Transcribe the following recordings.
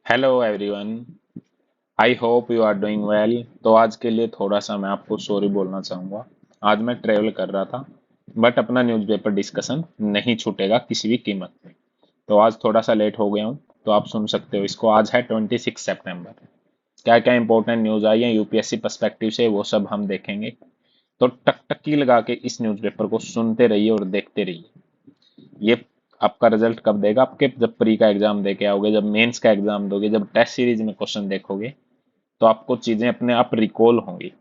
Hello everyone. I hope you are doing well. तो आज के लिए थोड़ा सा मैं आपको सॉरी बोलना चाहूँगा। आज मैं ट्रेवल कर रहा था, बट अपना न्यूज़पेपर डिस्कशन नहीं छूटेगा किसी भी कीमत पे। तो आज थोड़ा सा लेट हो गया हूँ, तो आप सुन सकते हो इसको। आज है 26 सितंबर। क्या क्या इंपॉर्टेंट न्यूज़ आई है यूपीएससी पर्सपेक्टिव से, वो सब हम देखेंगे। तो टकटकी लगा के इस न्यूज़पेपर को सुनते रहिए और देखते रहिए। ये आपका रिजल्ट कब देगा? आपके जब प्री का एग्जाम दे के आओगे, जब मेंस का एग्जाम दोगे, जब टेस्ट सीरीज में क्वेश्चन देखोगे, तो आपको चीजें अपने आप रिकॉल होंगी।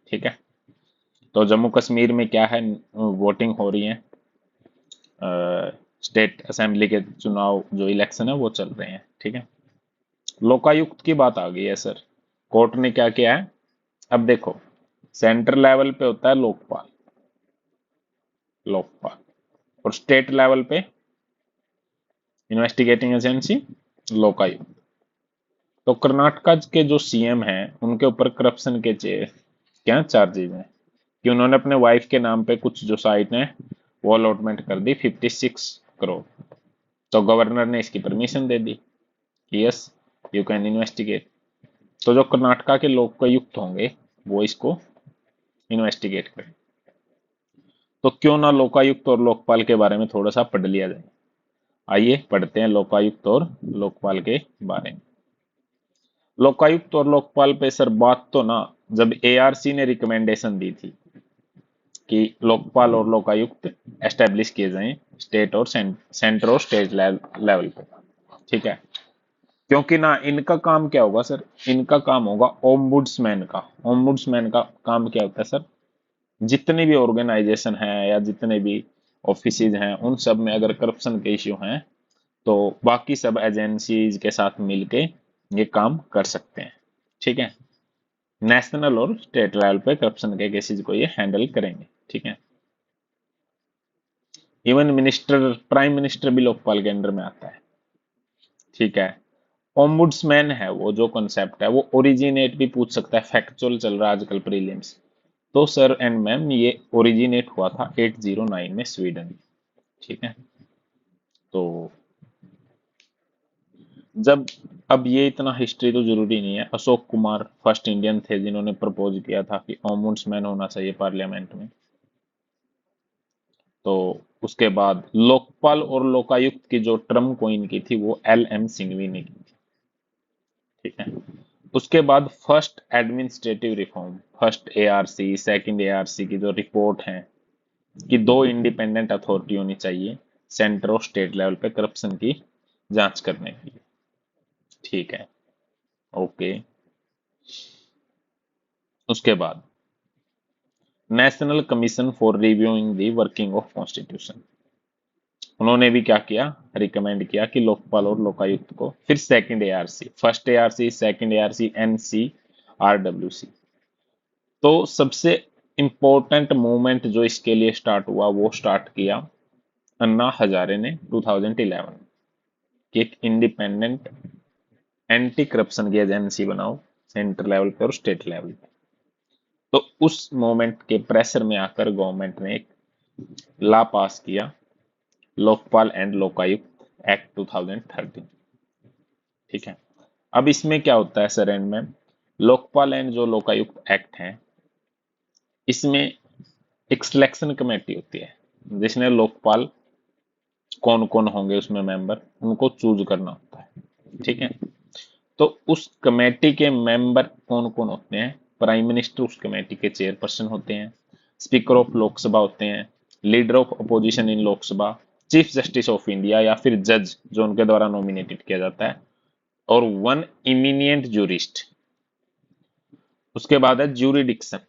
ठीक है। तो जम्मू कश्मीर में क्या है, वोटिंग हो रही है। स्टेट असेंबली के चुनाव, जो इलेक्शन है वो चल रहे हैं। ठीक है। लोकायुक्त की बात आ गई है सर। कोर्ट ने क्या किया है? अब देखो, सेंट्रल लेवल पे होता है लोकपाल, लोकपाल। और स्टेट लेवल पे इन्वेस्टिगेटिंग एजेंसी, लोकायुक्त। तो कर्नाटका के जो सीएम हैं, उनके ऊपर करप्शन के क्या चार्जेज हैं कि उन्होंने अपने वाइफ के नाम पे कुछ जो साइट है वो अलॉटमेंट कर दी 56 करोड़। तो गवर्नर ने इसकी परमिशन दे दी कि यस, यू कैन इन्वेस्टिगेट। तो जो कर्नाटका के लोकायुक्त होंगे वो इसको इन्वेस्टिगेट करें। तो क्यों ना लोकायुक्त और लोकपाल के बारे में थोड़ा सा पढ़ लिया जाए। आइए पढ़ते हैं लोकायुक्त और लोकपाल के बारे में। लोकायुक्त और लोकपाल पे सर बात तो ना, जब एआरसी ने रिकमेंडेशन दी थी कि लोकपाल और लोकायुक्त एस्टेब्लिश किए जाएं स्टेट और सेंटर और स्टेट लेवल पे। ठीक है। क्योंकि ना इनका काम क्या होगा सर? इनका काम होगा ओम्बुड्समैन का। ओम्बुड्समैन का काम क्या होता है सर? जितने भी ऑर्गेनाइजेशन हैं या जितने भी ऑफिसेज हैं, उन सब में अगर करप्शन के इश्यू हैं, तो बाकी सब एजेंसीज के साथ मिलके ये काम कर सकते हैं। ठीक है। नेशनल और स्टेट लेवल पे करप्शन के केसेस को ये हैंडल करेंगे। ठीक है। इवन मिनिस्टर, प्राइम मिनिस्टर भी लोकपाल के अंडर में आता है। ठीक है। ओम्बुड्समैन है वो, जो कॉन्सेप्ट है वो ओरिजिनेट भी पूछ सकता है, फैक्चुअल चल रहा है आजकल प्रीलिम्स। तो सर एंड मैम, ये ओरिजिनेट हुआ था 809 में स्वीडन। ठीक है। तो जब, अब ये इतना हिस्ट्री तो जरूरी नहीं है। अशोक कुमार फर्स्ट इंडियन थे जिन्होंने प्रपोज किया था कि ओम्बुड्समैन होना चाहिए पार्लियामेंट में। तो उसके बाद लोकपाल और लोकायुक्त की जो टर्म कोइन की थी वो एल एम सिंघवी ने की थी। ठीक है। उसके बाद first administrative reform, first ARC second ARC की जो रिपोर्ट है कि दो इंडिपेंडेंट अथॉरिटी होनी चाहिए सेंटर और स्टेट लेवल पे करप्शन की जांच करने के लिए। ठीक है। ओके। उसके बाद national commission for reviewing the working of constitution, उन्होंने भी क्या किया? रिकमेंड किया कि लोकपाल और लोकायुक्त को फिर second ARC, first ARC second ARC NC RWC. तो सबसे इंपॉर्टेंट मूवमेंट जो इसके लिए स्टार्ट हुआ वो स्टार्ट किया अन्ना हजारे ने 2011 कि एक इंडिपेंडेंट एंटी करप्शन की एजेंसी बनाओ सेंटर लेवल पे और स्टेट लेवल पे। तो उस मोमेंट के प्रेशर में आकर गवर्नमेंट ने एक लॉ पास किया, लोकपाल एंड लोकायुक्त एक्ट 2013। ठीक है। अब इसमें क्या होता है सर एंड में, लोकपाल एंड जो लोकायुक्त एक्ट है, इसमें एक सिलेक्शन कमेटी होती है जिसने लोकपाल कौन कौन होंगे उसमें मेंबर, उनको चूज करना होता है। ठीक है। तो उस कमेटी के मेंबर कौन कौन होते हैं? प्राइम मिनिस्टर उस कमेटी के चेयरपर्सन होते हैं, स्पीकर ऑफ लोकसभा होते हैं, leader of opposition in Lok Sabha, chief justice of India या फिर जज जो उनके द्वारा नॉमिनेटेड किया जाता है, और वन इमिनिएंट जूरिस्ट। उसके बाद है ज्यूरिडिक्शन।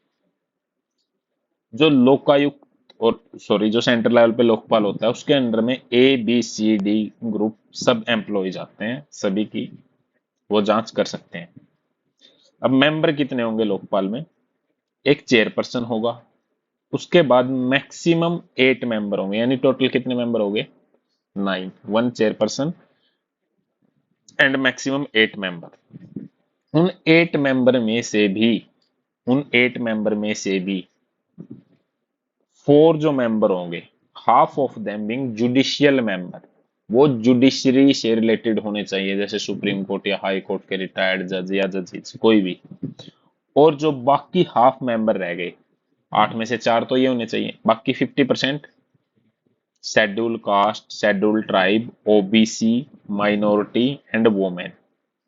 जो लोकायुक्त और सॉरी जो सेंट्रल लेवल पे लोकपाल होता है, उसके अंडर में ABCD ग्रुप सब एम्प्लॉयज आते हैं, सभी की वो जांच कर सकते हैं। अब मेंबर कितने होंगे लोकपाल में? एक चेयरपर्सन होगा, उसके बाद मैक्सिमम 8 मेंबर होंगे, यानी टोटल कितने मेंबर होंगे? 9। One chairperson and maximum 8 member. उन 8 मेंबर में से भी, उन 8 मेंबर में से भी 4 जो मेंबर होंगे, half of them being judicial member. वो जुडिशरी से रिलेटेड होने चाहिए, जैसे सुप्रीम कोर्ट या हाई कोर्ट के रिटायर्ड जज या जजेस कोई भी। और जो बाकी हाफ मेंबर रह गए, 8 में से 4 तो ये होने चाहिए, बाकी 50% schedule caste, schedule tribe, OBC, minority and women,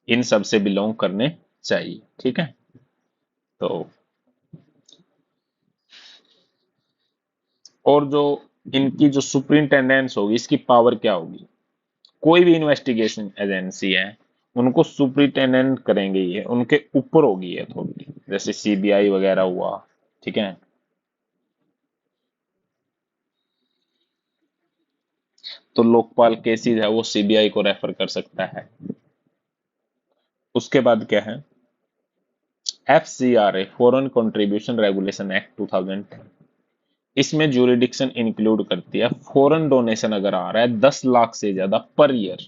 इन सब से बिलोंग करने चाहिए। ठीक है। तो और जो इनकी जो सुपरिंटेंडेंस होगी, इसकी पावर क्या होगी? कोई भी इन्वेस्टिगेशन एजेंसी है, उनको सुपरिंटेंडेंट करेंगे, ये उनके ऊपर होगी ये अथॉरिटी, जैसे सीबीआई वगैरह हुआ। ठीक है। तो लोकपाल केसेस है वो सीबीआई को रेफर कर सकता है। उसके बाद क्या है, FCRA foreign contribution regulation act 2010, इसमें ज्यूरिडिक्शन इंक्लूड करती है फॉरेन डोनेशन अगर आ रहा है 10 लाख से ज्यादा पर ईयर,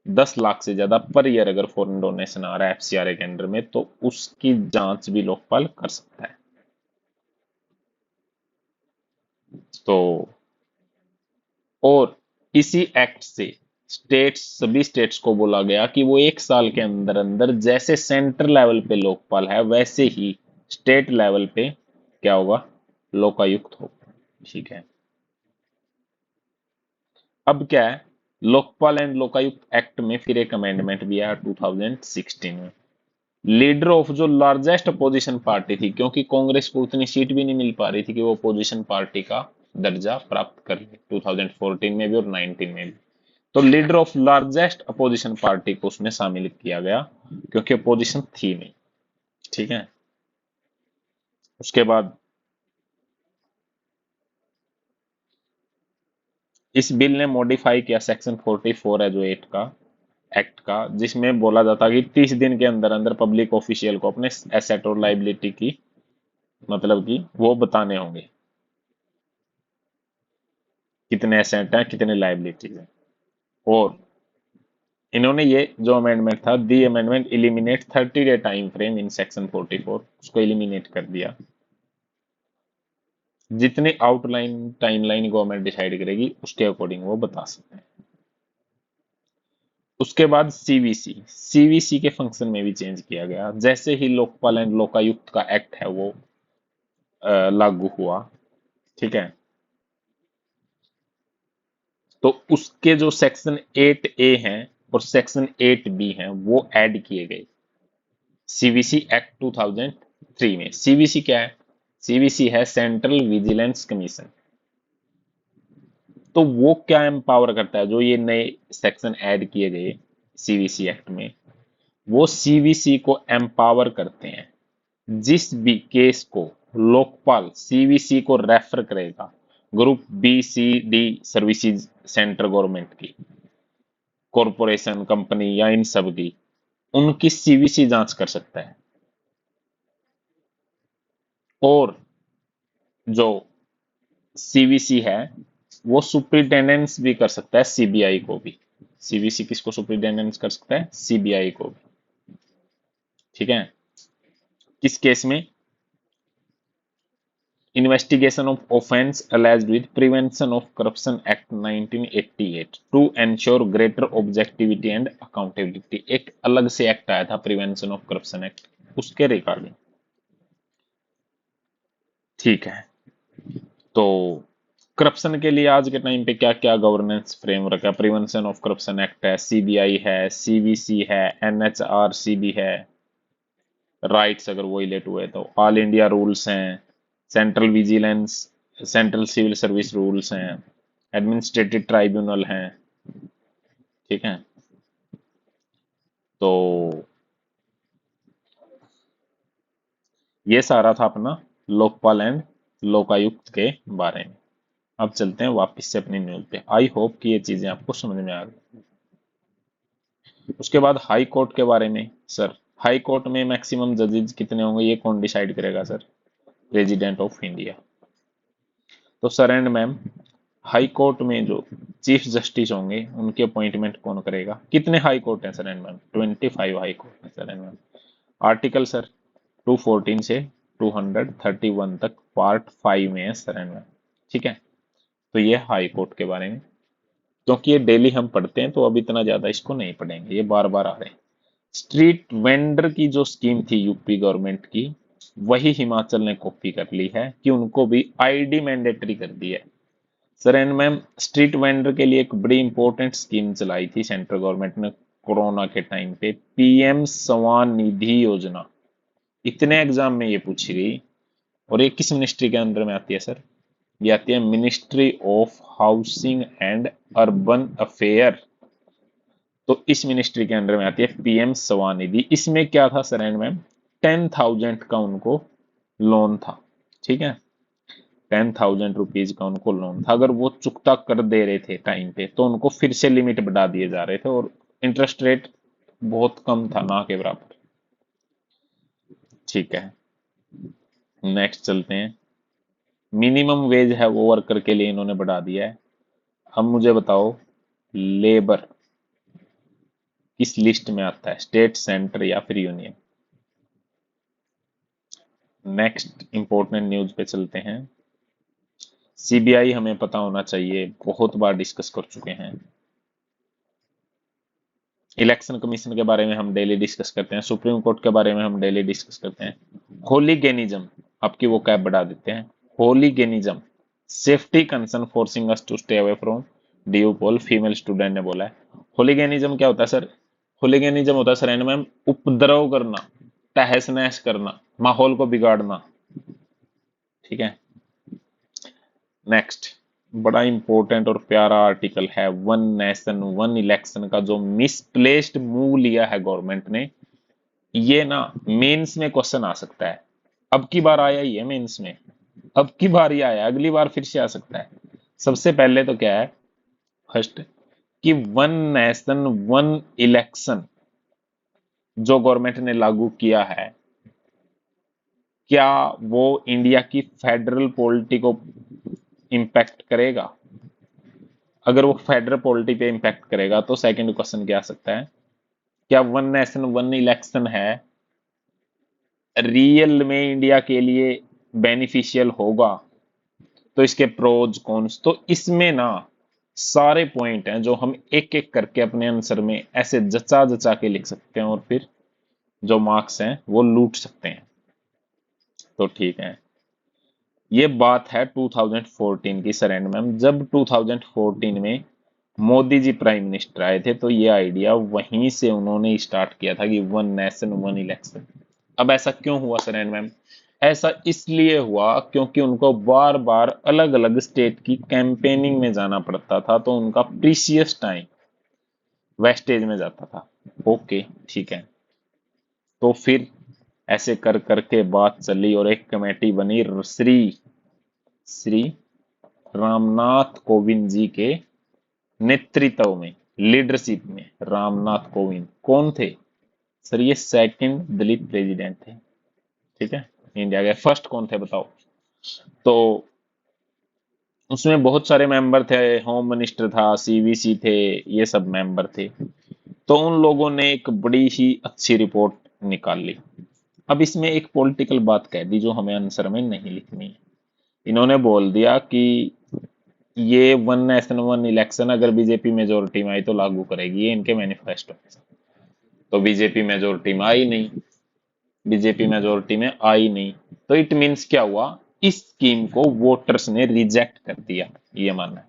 10 लाख से ज्यादा पर ईयर अगर फॉरेन डोनेशन आ रहा है एफसीआरए के अंडर में, तो उसकी जांच भी लोकपाल कर सकता है। तो और इसी एक्ट से सभी स्टेट्स को बोला गया कि वो 1 साल के अंदर अंदर, जैसे सेंटर लेवल पे लोकपाल है वैसे ही स्टेट लेवल पे क्या होगा, लोकायुक्त होगा। ठीक है। अब क्या है, लोकपाल एंड लोकायुक्त एक्ट में फिर एक अमेंडमेंट भी आया 2016 में। लीडर ऑफ जो लार्जेस्ट अपोजिशन पार्टी थी, क्योंकि कांग्रेस को उतनी सीट भी नहीं मिल पा रही थी कि वो अपोजिशन पार्टी का दर्जा प्राप्त कर ले, 2014 में भी और 19 में भी। तो leader of largest opposition party को उसमें शामिल किया गया, क्योंकि अपोजिशन थी नहीं। ठीक है। उसके बाद इस बिल ने मॉडिफाई किया सेक्शन 44 है जो एक्ट का, जिसमें बोला जाता है कि 30 दिन के अंदर अंदर पब्लिक ऑफिशियल को अपने एसेट और लाइबिलिटी की, मतलब कि वो बताने होंगे कितने एसेट हैं कितने लाइबिलिटीज हैं। और इन्होंने ये जो अमेंडमेंट था, the amendment eliminate 30 day time frame in section 44, उसको इलिमिनेट कर दिया। जितनी आउटलाइन टाइमलाइन गवर्नमेंट डिसाइड करेगी उसके अकॉर्डिंग वो बता सकते हैं। उसके बाद सीवीसी के फंक्शन में भी चेंज किया गया, जैसे ही लोकपाल एंड लोकायुक्त का एक्ट है वो लागू हुआ। ठीक है। तो उसके जो सेक्शन 8A हैं और सेक्शन 8B हैं वो ऐड किए गए सीवीसी एक्ट 2003 में। सीवीसी क्या है? सीवीसी है सेंट्रल विजिलेंस कमीशन। तो वो क्या एम्पावर करता है, जो ये नए सेक्शन ऐड किए गए सीवीसी एक्ट में, वो सीवीसी को एम्पावर करते हैं, जिस भी केस को लोकपाल सीवीसी को रेफर करेगा, group BCD services centre government की, कॉरपोरेशन कंपनी या इन सब की, उनकी सीवीसी जांच कर सकता है। और जो सीवीसी है वो सुप्रिटेंडेंस भी कर सकता है सीबीआई को भी। सीवीसी किसको सुप्रिटेंडेंस कर सकता है? सीबीआई को भी। ठीक है। किस केस में? Investigation of offence alleged with prevention of corruption act 1988 to ensure greater objectivity and accountability. एक अलग से एक्ट आया था प्रिवेंशन ऑफ करप्शन एक्ट, उसके रिगार्डिंग। ठीक है। तो करप्शन के लिए आज के टाइम पे क्या क्या गवर्नेंस फ्रेमवर्क है? प्रिवेंशन ऑफ करप्शन एक्ट है, सीबीआई है, सीवीसी है, एनएचआरसीबी है, राइट्स अगर वो रिलेट हुए तो, ऑल इंडिया रूल्स हैं, central vigilance, central civil service rules हैं, एडमिनिस्ट्रेटिव ट्राइब्यूनल हैं। ठीक है। तो ये सारा था अपना लोकपाल एंड लोकायुक्त के बारे में। अब चलते हैं वापस से अपनी न्यूज पे। आई होप कि ये चीजें आपको समझ में आ गई। उसके बाद हाई कोर्ट के बारे में सर, हाई कोर्ट में मैक्सिमम जजेस कितने होंगे ये कौन डिसाइड करेगा सर? President of India. तो sir and ma'am, high court में जो चीफ जस्टिस होंगे उनकी अपॉइंटमेंट कौन करेगा? कितने हाई कोर्ट हैं sir and ma'am? 25 high court हैं sir and ma'am. Article sir 214 से 231 तक पार्ट 5 में है सर एंड मैम। ठीक है। तो ये हाई कोर्ट के बारे में। क्योंकि ये डेली हम पढ़ते हैं तो अब इतना ज्यादा इसको नहीं पढ़ेंगे, ये बार बार आ रहे हैं। स्ट्रीट वेंडर की जो स्कीम थी यूपी गवर्नमेंट की, वही हिमाचल ने कॉपी कर ली है कि उनको भी आईडी मैंडेटरी कर दी है। Sir and ma'am, street vendor के लिए एक बड़ी इंपॉर्टेंट स्कीम चलाई थी सेंट्रल गवर्नमेंट ने कोरोना के टाइम पे, पीएम स्वान निधि योजना। इतने एग्जाम में ये पूछी गई। और ये किस मिनिस्ट्री के अंदर में आती है सर? ये आती है ministry of housing and urban affair. तो इस मिनिस्ट्री के अंडर में आती है पीएम स्वनिधि। इसमें क्या था सर एंड मैम? 10,000 का उनको लोन था। ठीक है, 10,000 रुपीज का उनको लोन था। अगर वो चुकता कर दे रहे थे टाइम पे तो उनको फिर से लिमिट बढ़ा दिए जा रहे थे, और इंटरेस्ट रेट बहुत कम था, ना के बराबर। ठीक है, नेक्स्ट चलते हैं। मिनिमम वेज है वो वर्कर के लिए इन्होंने बढ़ा दिया है। अब मुझे बताओ, लेबर किस लिस्ट में आता है, स्टेट, सेंटर या फिर यूनियन? नेक्स्ट इंपॉर्टेंट न्यूज पे चलते हैं। सीबीआई हमें पता होना चाहिए, बहुत बार डिस्कस कर चुके हैं। इलेक्शन कमीशन के बारे में हम डेली डिस्कस करते हैं, सुप्रीम कोर्ट के बारे में हम डेली डिस्कस करते हैं। होलीगेनिज्म, आपकी वो कैब बढ़ा देते हैं। Hooliganism, safety concern forcing us to stay away from DU poll, female student ने बोला है। होलीगेनिज्म क्या होता है सर? होलीगेनिज्म होता है सर एंड मैम उपद्रव करना, तहस नहस करना, माहौल को बिगाड़ना। ठीक है, नेक्स्ट बड़ा इंपॉर्टेंट और प्यारा आर्टिकल है, वन नेशन वन इलेक्शन का जो मिसप्लेस्ड मूव लिया है गवर्नमेंट ने। ये ना मेंस में क्वेश्चन आ सकता है। अब की बार आया ही है मेंस में, अब की बार ही आया, अगली बार फिर से आ सकता है। सबसे पहले तो क्या है, फर्स्ट, कि वन नेशन वन इलेक्शन जो गवर्नमेंट ने लागू किया है, क्या वो इंडिया की फेडरल पॉलिटी को इंपैक्ट करेगा? अगर वो फेडरल पॉलिटी पे इंपैक्ट करेगा तो सेकंड क्वेश्चन क्या आ सकता है, क्या वन नेशन वन इलेक्शन है रियल में इंडिया के लिए बेनिफिशियल होगा? तो इसके प्रोज कॉन्स, तो इसमें ना सारे पॉइंट हैं जो हम एक एक करके अपने आंसर में ऐसे जचा जचा के लिख सकते हैं, और फिर जो मार्क्स हैं वो लूट सकते हैं। तो ठीक है, ये बात है 2014 की सर एंड मैम। जब 2014 में मोदी जी प्राइम मिनिस्टर आए थे तो ये आइडिया वहीं से उन्होंने स्टार्ट किया था कि वन नेशन वन इलेक्शन। अब ऐसा क्यों हुआ सर एंड मैम? ऐसा इसलिए हुआ क्योंकि उनको बार बार अलग अलग स्टेट की कैंपेनिंग में जाना पड़ता था, तो उनका प्रीशियस टाइम वेस्टेज में जाता था। ओके, ठीक है। तो फिर ऐसे कर करके बात चली और एक कमेटी बनी श्री श्री रामनाथ कोविंद जी के नेतृत्व में, लीडरशिप में। रामनाथ कोविंद कौन थे सर? ये सेकंड दलित प्रेसिडेंट थे। ठीक है, इंडिया के फर्स्ट कौन थे बताओ? तो उसमें बहुत सारे मेंबर थे, होम मिनिस्टर था, सीवीसी थे, ये सब मेंबर थे। तो उन लोगों ने एक बड़ी ही अच्छी रिपोर्ट निकाल ली। अब इसमें एक पॉलिटिकल बात कह दी जो हमें आंसर में नहीं लिखनी है। इन्होंने बोल दिया कि ये वन नेशन वन इलेक्शन अगर बीजेपी मेजोरिटी में आई तो लागू करेगी, ये इनके मैनिफेस्टो में। तो बीजेपी मेजोरिटी में आई नहीं, बीजेपी मेजोरिटी में आई नहीं, तो इट मींस क्या हुआ, इस स्कीम को वोटर्स ने रिजेक्ट कर दिया। ये मानना है,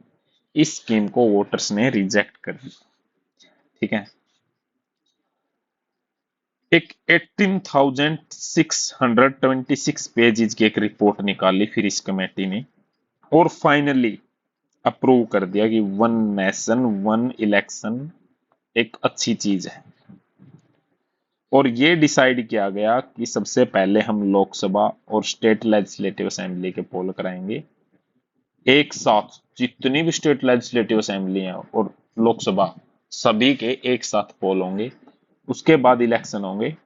इस स्कीम को वोटर्स ने रिजेक्ट कर दिया। ठीक है, एक 18,626 पेजेस की एक रिपोर्ट निकाली फिर इस कमेटी ने, और फाइनली अप्रूव कर दिया कि वन नेशन वन इलेक्शन एक अच्छी चीज है। और ये डिसाइड किया गया कि सबसे पहले हम लोकसभा और स्टेट लेजिस्लेटिव असेंबली के पोल कराएंगे एक साथ। जितनी भी स्टेट लेजिस्लेटिव असेंबली हैं और लोकसभा, सभी के एक साथ पोल होंगे। उसके बाद इलेक्शन होंगे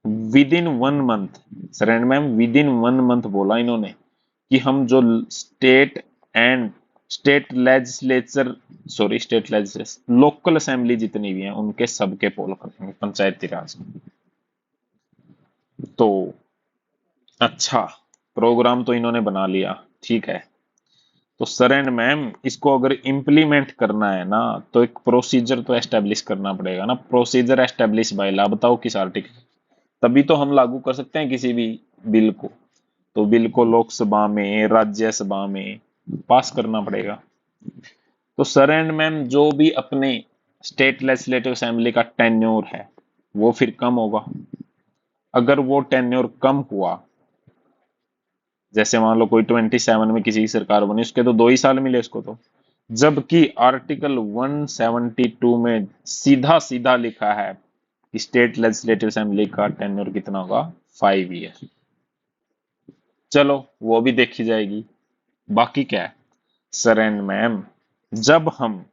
with in 1 month. Sir and ma'am with in 1 month बोला इन्होंने कि हम जो state and state legislature, sorry state legislature, local assembly जितनी भी हैं उनके सबके पोल करेंगे, पंचायती राज। तो अच्छा, प्रोग्राम तो इन्होंने बना लिया, ठीक है। तो सर एंड मैम इसको अगर इम्प्लीमेंट करना है ना तो एक प्रोसीजर तो एस्टेब्लिश करना पड़ेगा ना। प्रोसीजर एस्टेब्लिश बाय लॉ, बताओ किस आर्टिकल, तभी तो हम लागू कर सकते हैं किसी भी बिल को। तो बिल को लोकसभा में राज्यसभा में पास करना पड़ेगा। तो सर एंड मैम जो भी अपने स्टेट लेजिस्लेटिव असेंबली का टेन्योर है वो फिर कम होगा। अगर वो टेन्योर कम हुआ, जैसे मान लो कोई 27 में किसी की सरकार बनी, उसके तो 2 ही साल मिले उसको तो। जबकि आर्टिकल 172 में सीधा सीधा लिखा है कि स्टेट लेजिस्लेटिव असेंबली का टेन्योर कितना होगा, 5 ईयर। चलो वो भी देखी जाएगी। बाकी क्या है सर एंड मैम, जब हम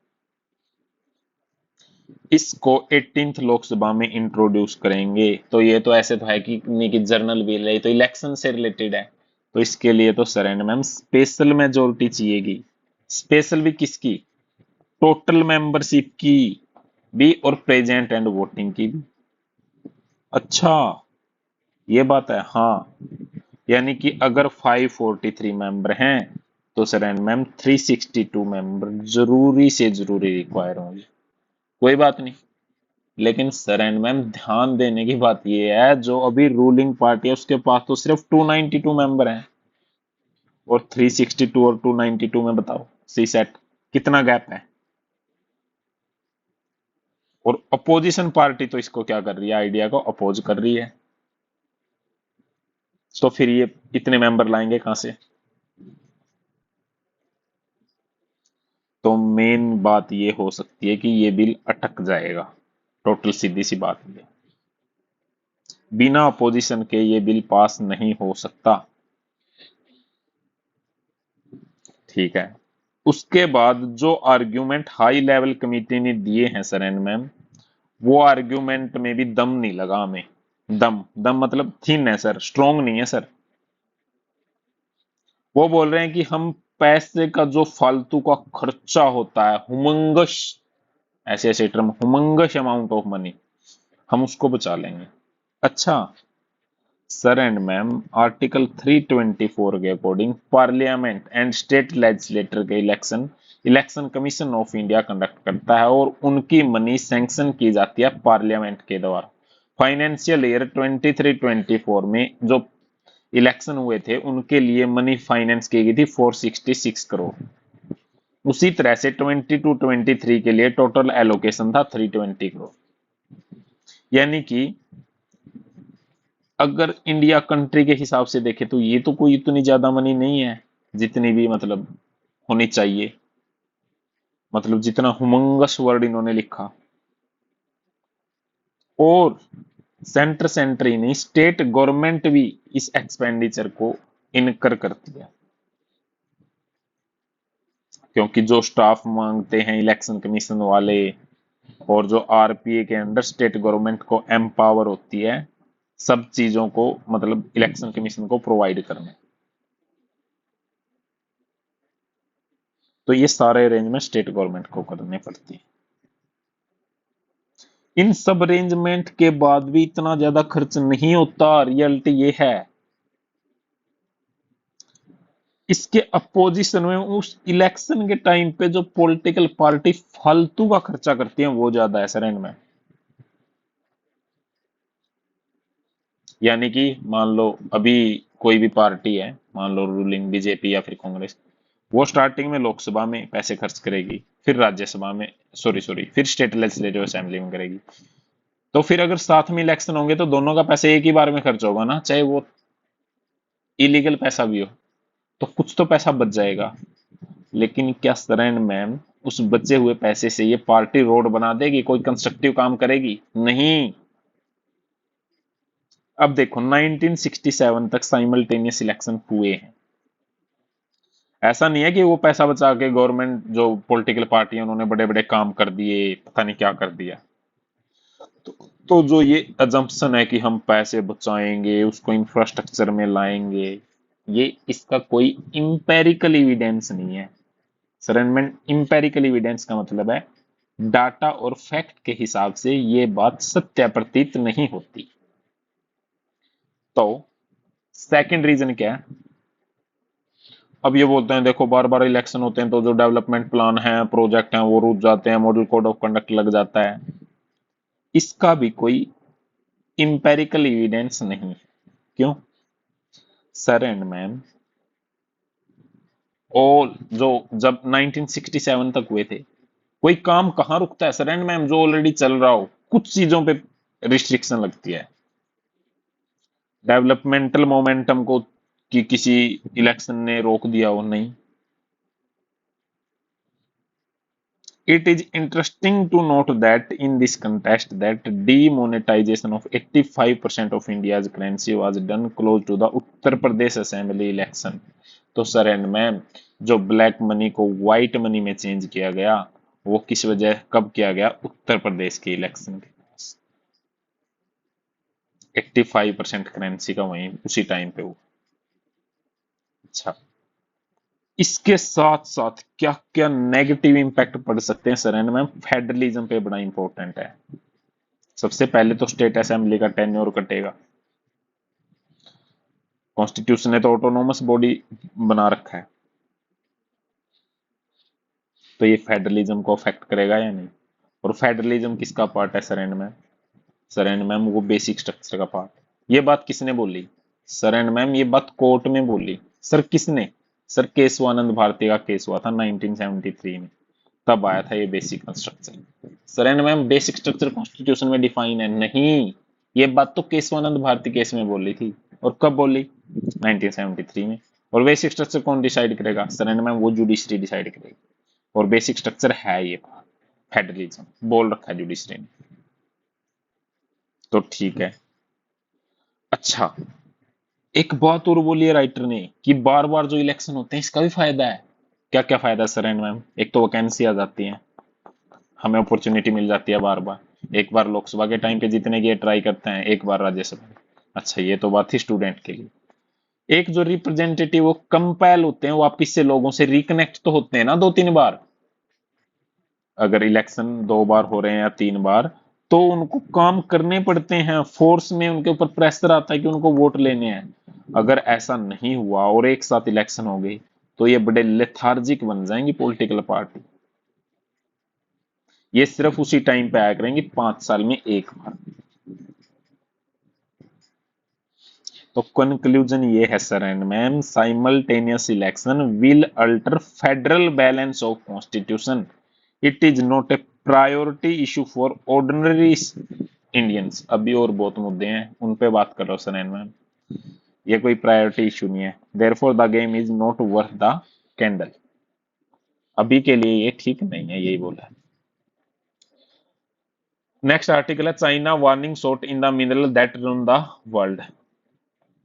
इसको 18th लोकसभा में इंट्रोड्यूस करेंगे तो ये तो ऐसे तो है कि नहीं कि जर्नल बिल है, तो इलेक्शन से रिलेटेड है। तो इसके लिए तो sir and ma'am special majority चाहिएगी। स्पेशल भी किसकी, टोटल मेंबरशिप की भी और प्रेजेंट एंड वोटिंग की भी। अच्छा, ये बात है हाँ। यानी कि अगर 543 मेंबर हैं तो सर एंड मैम 362 मेंबर जरूरी से जरूरी रिक्वायर होंगे। कोई बात नहीं, लेकिन सर एंड मैम ध्यान देने की बात यह है जो अभी रूलिंग पार्टी है उसके पास तो सिर्फ 292 मेंबर हैं। और 362 और 292 में बताओ सी सेट कितना गैप है। और अपोजिशन पार्टी तो इसको क्या कर रही है, आइडिया को अपोज कर रही है। तो फिर ये इतने मेंबर लाएंगे कहां से। तो मेन बात ये हो सकती है कि ये बिल अटक जाएगा। टोटल सीधी सी बात है, बिना अपोजिशन के ये बिल पास नहीं हो सकता। ठीक है, उसके बाद जो आर्ग्यूमेंट हाई लेवल कमेटी ने दिए हैं सर एंड मैम, वो आर्ग्यूमेंट में भी दम नहीं लगा हमें। दम दम मतलब थिन है सर, स्ट्रोंग नहीं है सर। वो बोल रहे हैं कि हम पैसे का जो फालतू का खर्चा होता है, हुमंगस, ऐसे ऐसे टर्म, हुमंगस अमाउंट ऑफ मनी, हम उसको बचा लेंगे। अच्छा सर एंड मैम, आर्टिकल 324 के according parliament and state legislator के election election commission of India conduct करता है और उनकी मनी सैंक्शन की जाती है पार्लियामेंट के द्वारा। फाइनेंशियल ईयर 23-24 में जो इलेक्शन हुए थे उनके लिए मनी फाइनेंस की गई थी 466 करोड़। उसी तरह से 22-23 के लिए टोटल एलोकेशन था 320 करोड़। यानी कि अगर इंडिया कंट्री के हिसाब से देखे तो ये तो कोई इतनी ज्यादा मनी नहीं है जितनी भी मतलब होनी चाहिए। मतलब जितना हुमंगस वर्ड इन्होंने लिखा। और सेंटर सेंटर ही नहीं, स्टेट गवर्नमेंट भी इस एक्सपेंडिचर को इनकर करती है। क्योंकि जो स्टाफ मांगते हैं इलेक्शन कमीशन वाले और जो आरपीए के अंडर स्टेट गवर्नमेंट को एम्पावर होती है सब चीजों को मतलब इलेक्शन कमीशन को प्रोवाइड करने। तो ये सारे अरेंजमेंट स्टेट गवर्नमेंट को करने पड़ती है। इन सब अरेंजमेंट के बाद भी इतना ज्यादा खर्च नहीं होता, रियलिटी ये है। इसके अपोजिशन में उस इलेक्शन के टाइम पे जो पॉलिटिकल पार्टी फालतू का खर्चा करती है वो ज्यादा है सर एंड में। यानी कि मान लो अभी कोई भी पार्टी है, मान लो रूलिंग बीजेपी या फिर कांग्रेस, वो स्टार्टिंग में लोकसभा में पैसे खर्च करेगी, फिर राज्यसभा में, सॉरी सॉरी, फिर स्टेट लेजिस्लेटिव असेंबली में करेगी। तो फिर अगर साथ में इलेक्शन होंगे तो दोनों का पैसे एक ही बार में खर्च होगा ना, चाहे वो इलीगल पैसा भी हो। तो कुछ तो पैसा बच जाएगा। लेकिन क्या सरन मैम उस बचे हुए पैसे से ये पार्टी रोड बना देगी, कोई कंस्ट्रक्टिव काम करेगी? नहीं। अब देखो 1967 तक साइमल्टेनियस इलेक्शन हुए हैं। ऐसा नहीं है कि वो पैसा बचा के गवर्नमेंट जो पॉलिटिकल पार्टी है उन्होंने बड़े बड़े काम कर दिए, पता नहीं क्या कर दिया। तो, तो जो ये अजम्पशन है कि हम पैसे बचाएंगे उसको इंफ्रास्ट्रक्चर में लाएंगे, ये इसका कोई इंपेरिकल एविडेंस नहीं है। सरेंडमेंट इंपेरिकल एविडेंस का मतलब है डाटा और फैक्ट के हिसाब से ये बात सत्य प्रतीत नहीं होती। तो सेकंड रीजन क्या है, अब ये बोलते हैं देखो बार बार इलेक्शन होते हैं तो जो डेवलपमेंट प्लान है, प्रोजेक्ट हैं, वो रुक जाते हैं, मॉडल कोड ऑफ कंडक्ट लग जाता है। इसका भी कोई इंपेरिकल एविडेंस नहीं। क्यों? सर एंड मैम, और जो जब 1967 तक हुए थे, कोई काम कहाँ रुकता है सर एंड मैम, जो ऑलरेडी चल रहा हो, कुछ चीजों पे रिस्ट्रिक्शन लगती है। डेवलपमेंटल मोमेंटम को कि किसी इलेक्शन ने रोक दिया हो, नहीं। It is interesting to note that in this context that demonetization of 85% of India's currency was done close to the Uttar Pradesh assembly election. तो सर एंड मैम, जो ब्लैक मनी को व्हाइट मनी में चेंज किया गया, वो किस वजह कब किया गया? उत्तर प्रदेश के इलेक्शन के पास। 85% करेंसी का वहीं उसी टाइम पे हुआ। अच्छा, इसके साथ साथ क्या क्या नेगेटिव इंपैक्ट पड़ सकते हैं सर एंड मैम? फेडरलिज्म पे बड़ा इंपॉर्टेंट है। सबसे पहले तो स्टेट असेंबली का टेन्योर कटेगा। कॉन्स्टिट्यूशन ने तो ऑटोनोमस बॉडी बना रखा है, तो ये फेडरलिज्म को अफेक्ट करेगा या नहीं? और फेडरलिज्म किसका पार्ट है sir and ma'am? Sir and ma'am, वो बेसिक स्ट्रक्चर का पार्ट। ये बात किसने बोली? सर एंड मैम, ये बात कोर्ट में बोली। सर किसने? सर केशवानंद भारती का केस हुआ था 1973 में, तब आया था ये basic structure. Sir and ma'am, basic structure constitution में डिफाइन है नहीं। ये बात तो केशवानंद भारती केस में बोली थी। और कब बोली? 1973 में। और बेसिक स्ट्रक्चर कौन डिसाइड करेगा सर एंड मैम? वो जुडिशरी डिसाइड करेगी। और बेसिक स्ट्रक्चर है ये फेडरलिज्म, बोल रखा है जुडिशरी ने। तो ठीक है। अच्छा, एक बात और बोली है राइटर ने कि बार बार जो इलेक्शन होते हैं इसका भी फायदा है। क्या क्या फायदा है सर एंड मैम? एक तो वैकेंसी आ जाती है, हमें अपॉर्चुनिटी मिल जाती है बार बार। एक बार लोकसभा के टाइम पे जीतने की ट्राई करते हैं, एक बार राज्यसभा। अच्छा, ये तो बात थी स्टूडेंट के लिए। एक जो रिप्रेजेंटेटिव वो कंपेल होते हैं वापिस से लोगों से रिकनेक्ट तो होते हैं ना 2-3 बार। अगर इलेक्शन 2 बार हो रहे हैं या 3 बार, तो उनको काम करने पड़ते हैं, फोर्स में उनके ऊपर प्रेशर आता है कि उनको वोट लेने हैं। अगर ऐसा नहीं हुआ और एक साथ इलेक्शन हो गई, तो ये बड़े लेथार्जिक बन जाएंगी पॉलिटिकल पार्टी। ये सिर्फ उसी टाइम पे आया करेंगी 5 साल में एक बार। तो कंक्लूजन ये है sir and ma'am, simultaneous election will alter federal balance of constitution. It is not a priority issue for ordinary Indians. अभी और बहुत मुद्दे हैं, उन पे बात कर रहा हूं सर एंड मैम। ये कोई प्रायोरिटी इशू नहीं है। Therefore the game is not worth the candle. अभी के लिए ये ठीक नहीं है, यही बोला है। नेक्स्ट आर्टिकल है China warning shot in the mineral that run the world.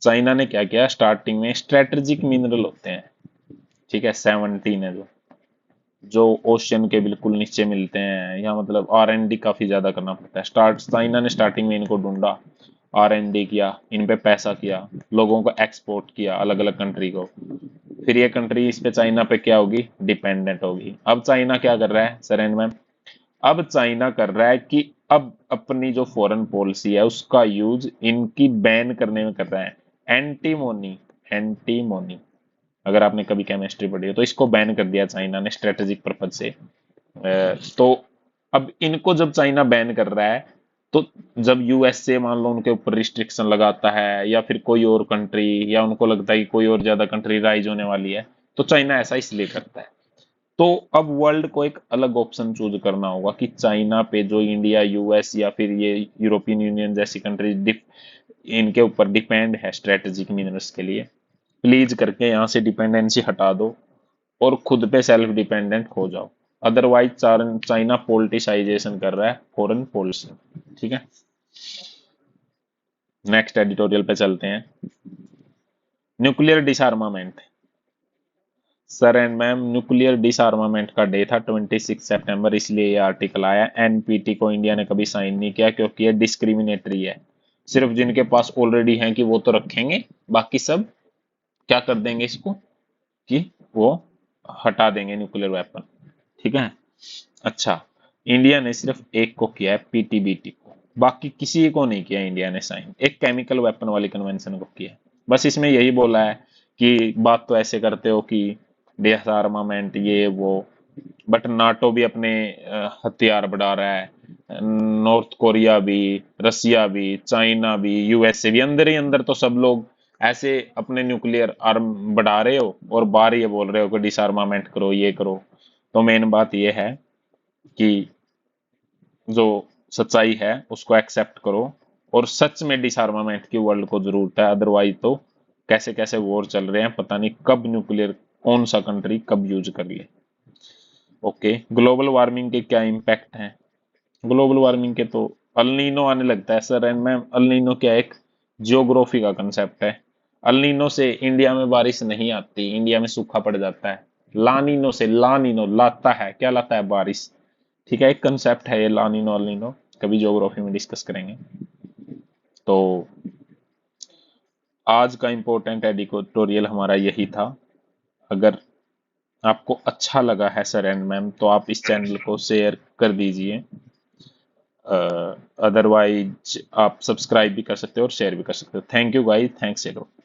China ने क्या किया? स्टार्टिंग में स्ट्रेटेजिक मिनरल होते हैं, ठीक है, 17 है, जो ओशियन के बिल्कुल नीचे मिलते हैं, या मतलब R&D काफी ज्यादा करना पड़ता है। चाइना ने स्टार्टिंग में इनको ढूंढा, R&D किया, इन पे पैसा किया, लोगों को एक्सपोर्ट किया अलग अलग कंट्री को। फिर ये कंट्री इस पे चाइना पे क्या होगी? डिपेंडेंट होगी। अब चाइना क्या कर रहा है सर एंड मैम? अब चाइना कर रहा है कि अब अपनी जो फॉरेन पॉलिसी है उसका यूज इनकी बैन करने में कर रहा है। एंटीमोनी, एंटीमोनी, अगर आपने कभी केमिस्ट्री पढ़ी हो तो इसको बैन कर दिया चाइना ने स्ट्रेटेजिक पर्पज से। तो अब इनको जब चाइना बैन कर रहा है, तो जब यूएसए मान लो उनके ऊपर रिस्ट्रिक्शन लगाता है, या फिर कोई और कंट्री, या उनको लगता है कि कोई और ज्यादा कंट्री राइज होने वाली है, तो चाइना ऐसा इसलिए करता है। तो अब वर्ल्ड को एक अलग ऑप्शन चूज करना होगा कि चाइना पे जो इंडिया, यूएस या फिर ये यूरोपियन यूनियन जैसी कंट्री इनके ऊपर डिपेंड है स्ट्रेटेजिक मिनरल्स के लिए, प्लीज करके यहाँ से डिपेंडेंसी हटा दो और खुद पे सेल्फ डिपेंडेंट हो जाओ। अदरवाइज चाइना पोलिटिसाइजेशन कर रहा है फॉरेन पॉलिसी। ठीक है, नेक्स्ट एडिटोरियल पे चलते हैं। Nuclear डिसआर्मामेंट। Sir and ma'am, nuclear डिसआर्मामेंट का डे था 26 सितंबर, इसलिए ये आर्टिकल आया। एनपीटी को इंडिया ने कभी साइन नहीं किया क्योंकि ये डिस्क्रिमिनेटरी है। सिर्फ जिनके पास ऑलरेडी है कि वो तो रखेंगे, बाकी सब क्या कर देंगे इसको कि वो हटा देंगे न्यूक्लियर वेपन। ठीक है। अच्छा, इंडिया ने सिर्फ एक को किया है, पीटीबीटी को, बाकी किसी को नहीं किया इंडिया ने साइन। एक केमिकल वेपन वाली कन्वेंशन को किया, बस इसमें यही बोला है कि बात तो ऐसे करते हो कि डिसआर्मामेंट ये वो, बट नाटो भी अपने हथियार बढ़ा रहा है, नॉर्थ कोरिया भी, रसिया भी, चाइना भी, यूएसए भी, अंदर ही अंदर तो सब लोग ऐसे अपने न्यूक्लियर आर्म बढ़ा रहे हो और बाहर ये बोल रहे हो कि डिसआर्मामेंट करो ये करो। तो मेन बात ये है कि जो सच्चाई है उसको एक्सेप्ट करो, और सच में डिसआर्मामेंट की वर्ल्ड को जरूरत है, अदरवाइज तो कैसे कैसे वॉर चल रहे हैं, पता नहीं कब न्यूक्लियर कौन सा कंट्री कब यूज कर ले। ओके, ग्लोबल वार्मिंग के क्या इम्पैक्ट हैं? ग्लोबल वार्मिंग के तो अल्नीनो आने लगता है सर, एंड मैम अल्नीनो क्या, एक जियोग्राफी का कंसेप्ट है। अल्नीनो से इंडिया में बारिश नहीं आती, इंडिया में सूखा पड़ जाता है। लानीनो से, लानीनो लाता है, क्या लाता है? बारिश। ठीक है, एक कंसेप्ट है ये लानीनो अल्नीनो, कभी ज्योग्राफी में डिस्कस करेंगे। तो आज का इम्पोर्टेंट एडिटोरियल हमारा यही था। अगर आपको अच्छा लगा है सर एंड मैम, तो आप इस चैनल को शेयर कर दीजिए, अदरवाइज आप सब्सक्राइब भी कर सकते हो और शेयर भी कर सकते हो। Thank you guys, thanks a lot.